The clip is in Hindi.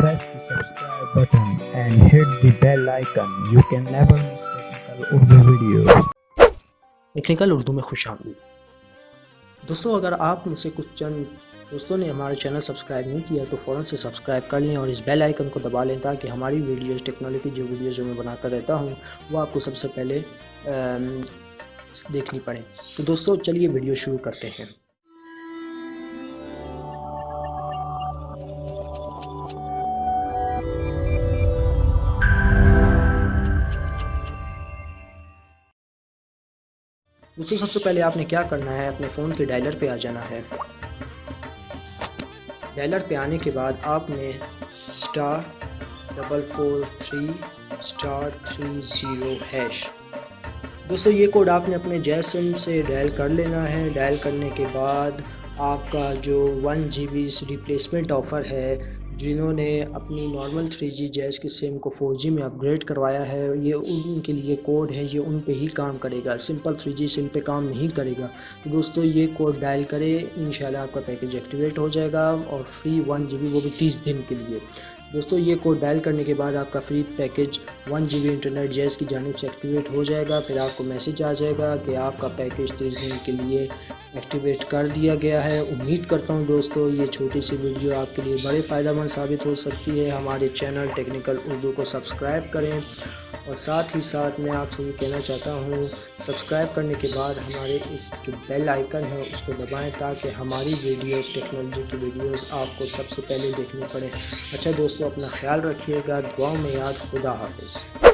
press the subscribe button and hit the bell icon. You can never miss technical Urdu videos. Technical Urdu में खुशामदीद। दोस्तों, अगर आप मुझसे कुछ चंद दोस्तों ने हमारा चैनल सब्सक्राइब नहीं किया तो फ़ौरन से सब्सक्राइब कर लें और इस बेल आइकन को दबा लें ताकि हमारी वीडियोस टेक्नोलॉजी जो वीडियोस जो मैं बनाता रहता हूं वो आपको सबसे पहले देखनी पड़े। तो दोस्तों चलिए वीडियो शुरू करते हैं। दोस्तों सबसे पहले आपने क्या करना है, अपने फ़ोन के डायलर पे आ जाना है। डायलर पे आने के बाद आपने *443*30#। दोस्तों ये कोड आपने अपने जैज़ सिम से डायल कर लेना है। डायल करने के बाद आपका जो 1 GB रिप्लेसमेंट ऑफ़र है, जिन्होंने अपनी नॉर्मल 3G जैज़ की सिम को 4G में अपग्रेड करवाया है, ये उनके लिए कोड है, ये उन पे ही काम करेगा, सिंपल 3G सिम पे काम नहीं करेगा। तो दोस्तों ये कोड डायल करें, इंशाल्लाह आपका पैकेज एक्टिवेट हो जाएगा और फ्री 1 GB, वो भी 30 दिन के लिए। दोस्तों ये कोड डायल करने के बाद आपका free package 1 GB internet jazz की जानिब से एक्टिवेट हो जाएगा। फिर आपको मैसेज आ जाएगा कि आपका पैकेज 30 दिन के लिए एक्टिवेट कर दिया गया है। उम्मीद करता हूं दोस्तों ये छोटी सी वीडियो आपके लिए बड़े फ़ायदेमंद साबित हो सकती है। हमारे चैनल टेक्निकल उर्दू को सब्सक्राइब करें और साथ ही साथ मैं आपसे ये कहना चाहता हूँ, सब्सक्राइब करने के बाद हमारे इस जो बेल आइकन है उसको दबाएं ताकि हमारी वीडियोस टेक्नोलॉजी की वीडियोस आपको सबसे पहले देखनी पड़े। अच्छा दोस्तों, अपना ख्याल रखिएगा, दुआओं में याद। खुदा हाफिज़।